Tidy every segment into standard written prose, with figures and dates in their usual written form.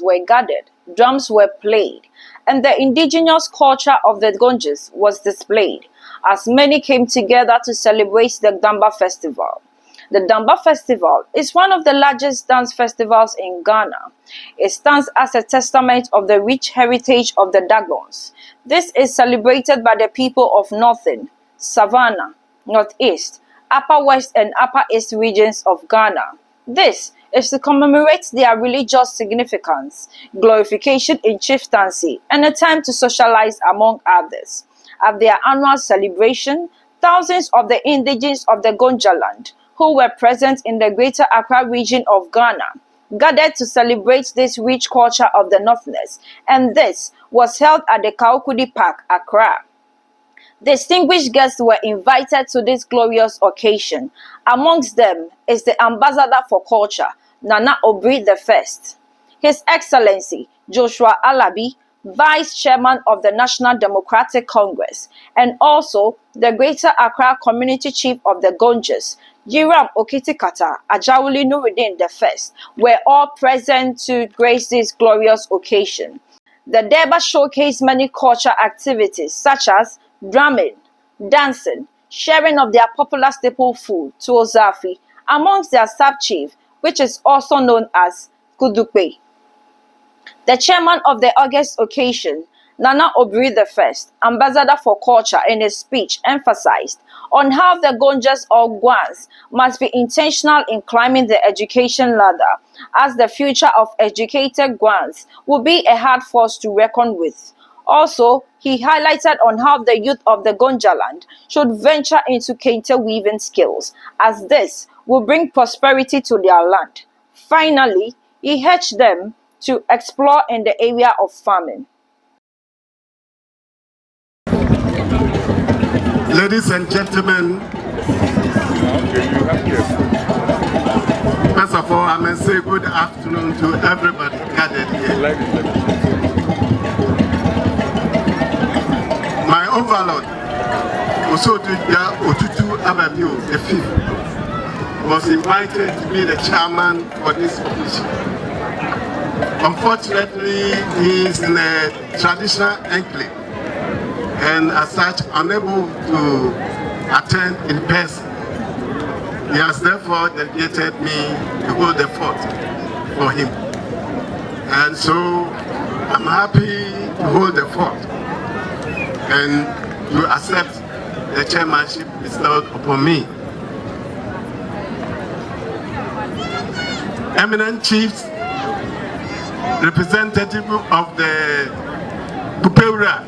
Were gathered, drums were played, and the indigenous culture of the Gonjas was displayed as many came together to celebrate the Damber Festival. The Damber Festival is one of the largest dance festivals in Ghana. It stands as a testament of the rich heritage of the Dagons. This is celebrated by the people of Northern, Savannah, Northeast, Upper West and Upper East regions of Ghana. This is to commemorate their religious significance, glorification in chieftaincy, and a time to socialize among others. At their annual celebration, thousands of the indigenes of the Gonja land, who were present in the greater Accra region of Ghana, gathered to celebrate this rich culture of the Northerners, and this was held at the Kaukudi Park, Accra. Distinguished guests were invited to this glorious occasion. Amongst them is the Ambassador for Culture, Nana Obri I, His Excellency Joshua Alabi, Vice Chairman of the National Democratic Congress, and also the Greater Accra Community Chief of the Gonjas, Jiram Okitikata Ajawuli Nuruddin I, were all present to grace this glorious occasion. The Damber showcased many cultural activities such as drumming, dancing, sharing of their popular staple food, tuozafi, amongst their sub-chief, which is also known as Kudukwe. The chairman of the August occasion, Nana Obri I, Ambassador for Culture, in his speech emphasized on how the Gonjas or Gwans must be intentional in climbing the education ladder, as the future of educated Gwans will be a hard force to reckon with. Also, he highlighted on how the youth of the Gonja land should venture into kente weaving skills, as this will bring prosperity to their land. Finally, he urged them to explore in the area of farming. Ladies and gentlemen, first of all, I must say good afternoon to everybody gathered here. My overlord, Osoduja Otutu Abamio, the fifth, was invited to be the chairman for this occasion. Unfortunately, he is in a traditional enclave, and as such, unable to attend in person. He has therefore delegated me to hold the fort for him. And so, I'm happy to hold the fort and to accept the chairmanship bestowed upon me. Eminent chiefs, representative of the Pupeura.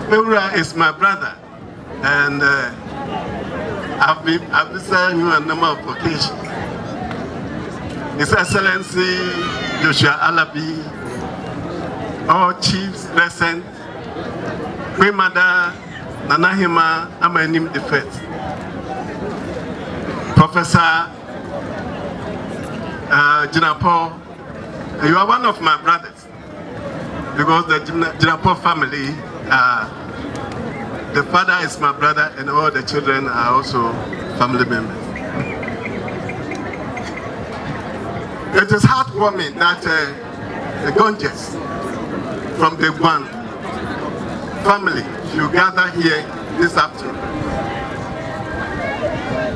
Pupeura is my brother, and I've visited him on a number of occasions. His Excellency Joshua Alabi, all chiefs present, Queen Mother Nanahima Amanim the First, Professor Jinapo, you are one of my brothers, because the Jinapo family, the father is my brother and all the children are also family members. It is heartwarming that the Gonjas from the Gwan family should gather here this afternoon.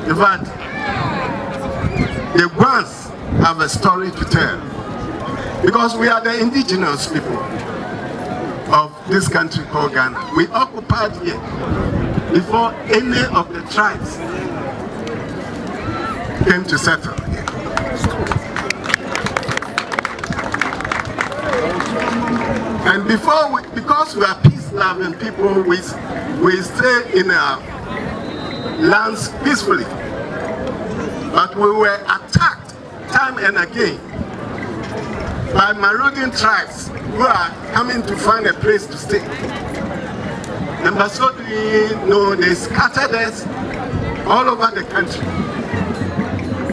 In fact, the Gwans have a story to tell. Because we are the indigenous people of this country called Ghana. We occupied here before any of the tribes came to settle here. And because we are peace-loving people, we stay in our lands peacefully. But we were attacked time and again by marauding tribes who are coming to find a place to stay. And by so doing, they scattered us all over the country.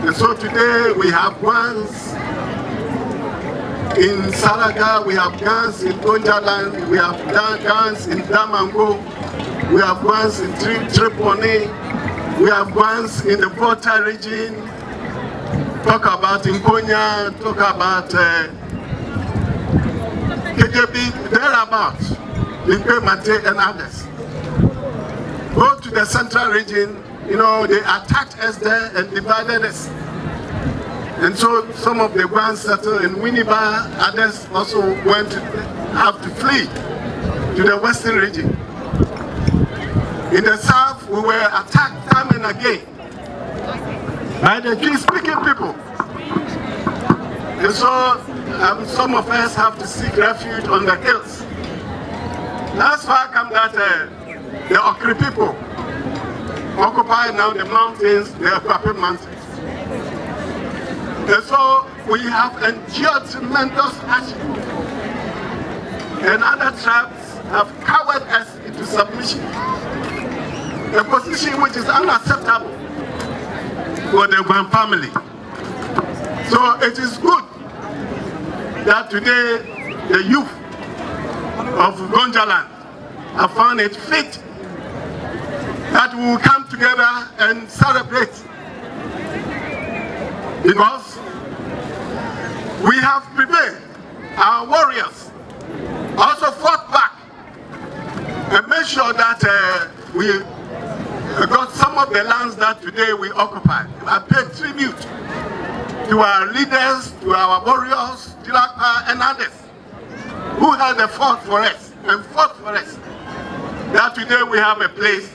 And so today we have guns in Salaga, we have guns in Gonjaland, we have guns in Damango, we have guns in Tripoli, we have guns in the Volta region, talk about Nkonya, talk about KJB, thereabouts, Limpe Mate and others. Go to the central region, they attacked us there and divided us. And so some of the ones settled in Winneba, others also have to flee to the western region. In the south, we were attacked time and again by the Tree-speaking people. And so some of us have to seek refuge on the hills. That's why come that the Accra people occupy now the mountains, the Akwape mountains. And so we have endured tremendous hardship. And other tribes have cowered us into submission. A position which is unacceptable for the one family. So it is good that today the youth of Gonjaland have found it fit that we will come together and celebrate. Because we have prevailed. Our warriors also fought back and made sure that we got some of the lands that today we occupy. I paid tribute to our leaders, to our warriors, Tilaka and others who held the fort for us and fought for us. That today we have a place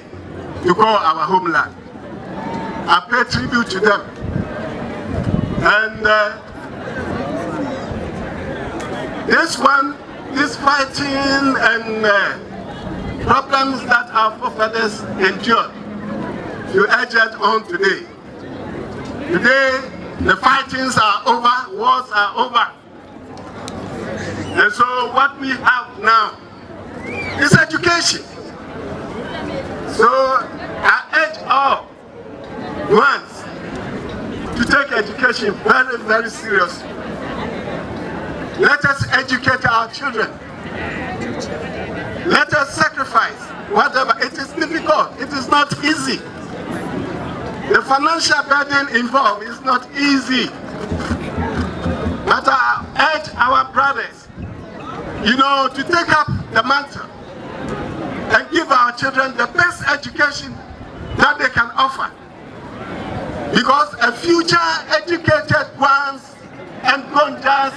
to call our homeland. I pay tribute to them. And this fighting and problems that our forefathers endured, you urge it on today. Today, the fightings are over, wars are over. And so what we have now is education. So I urge all ones to take education very, very seriously. Let us educate our children. Let us sacrifice whatever. It is difficult. It is not easy. The financial burden involved is not easy. But I urge our brothers, to take up the mantle and give our children the best education that they can offer. Because a future educated ones and Gonjas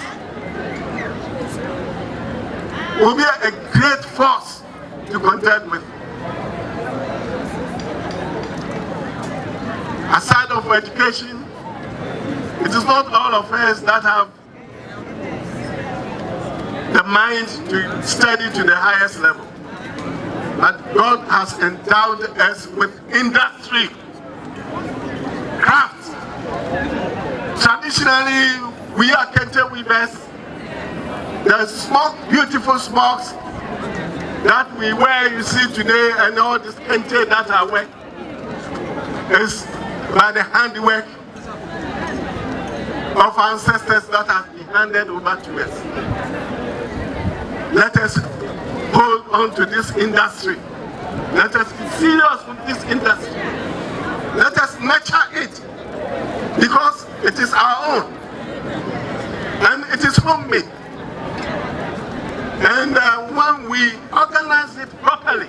will be a great force to contend with. Aside of education, it is not all of us that have the mind to study to the highest level. But God has endowed us with industry, craft. Traditionally, we are kente weavers. The smoke, beautiful smokes that we wear, you see today, and all this kente that I wear is by the handiwork of ancestors that have been handed over to us. Let us hold on to this industry. Let us be serious with this industry. Let us nurture it because it is our own and it is homemade. And when we organize it properly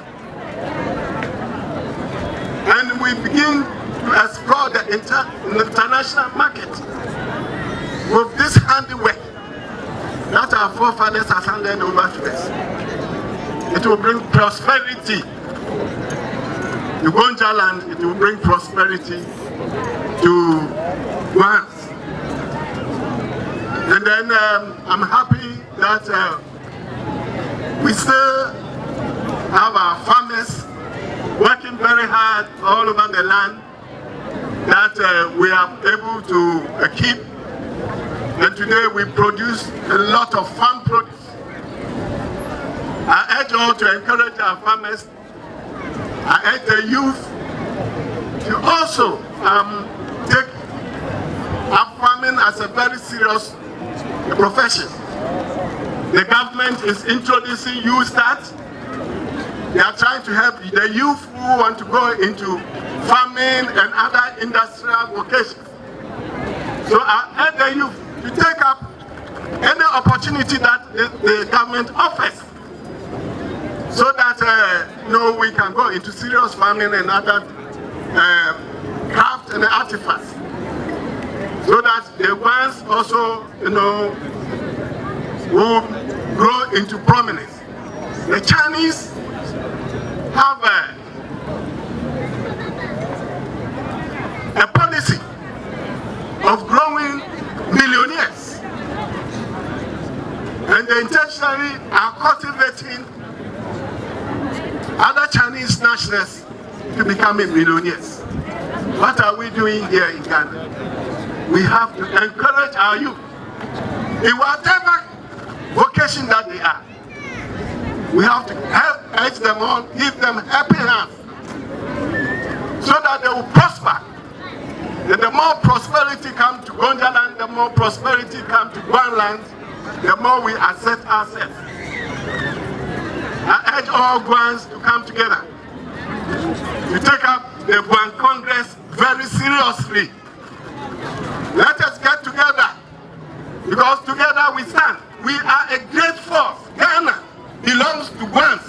and we begin to explore the international market with this handiwork, our forefathers have handed over to us. It will bring prosperity to Gonja land. It will bring prosperity to Guans. And then I'm happy that we still have our farmers working very hard all over the land that we are able to keep. And today we produce a lot of farm produce. I urge all to encourage our farmers. I urge the youth to also take up farming as a very serious profession. The government is introducing youth start. They are trying to help the youth who want to go into farming and other industrial vocations. So I urge the youth to take up any opportunity that the government offers, so that we can go into serious farming and other craft and artifacts, so that the ones also will grow into prominence. The Chinese have a policy of growing millionaires, and they intentionally are cultivating other Chinese nationals to becoming millionaires. What are we doing here in Ghana? We have to encourage our youth in whatever vocation that they are. We have to help urge them on, give them helping hands, so that they will prosper. And the more prosperity comes to Gonja land, the more prosperity comes to Guan land, the more we accept ourselves. I urge all Guans to come together, to take up the Guan Congress very seriously. Let us get together, because together we stand. We are a great force. Ghana belongs to Guans.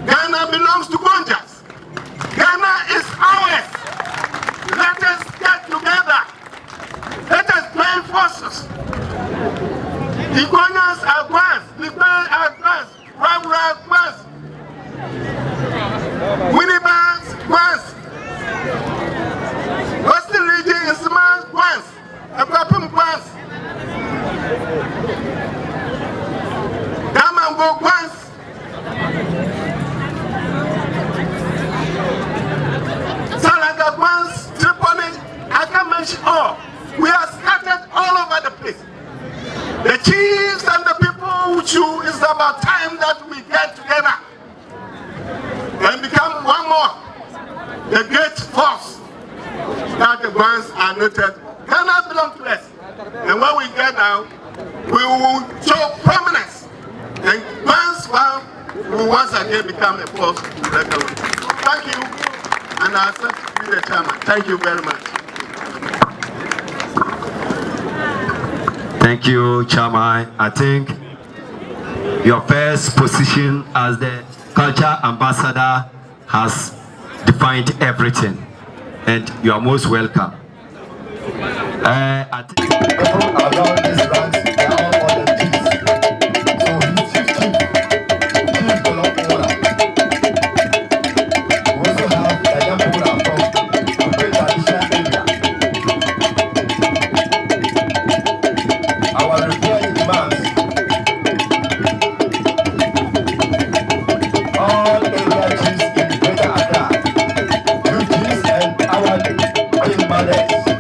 Ghana belongs to Gonjas. Ghana is ours. Let us get together. Let us join forces. The Guanyans are Guans. The Guans are Guans. Ram Guans. Winnipeg's Guans. Western region is Man's Guans. Abrapim Guans. Damango Guans. Salaga Guans. Tripoli. I can mention all. We are scattered all over the place. The chiefs and the people who choose, it's about time that we get together and become one more. The great force that the ones are noted. Ghana belongs to us. And when we get down, we will show prominence. And once we once again become a force to reckon with. Thank you. And I accept to be the chairman. Thank you very much. Thank you, Chairman. I think your first position as the culture ambassador has defined everything, and you are most welcome. I think around this ranks, they are all for the peace. So he's chief Colombola. We also have the young people from the great traditional area. Our repair demands all area chiefs in Greater Accra, youth chiefs and our young mothers.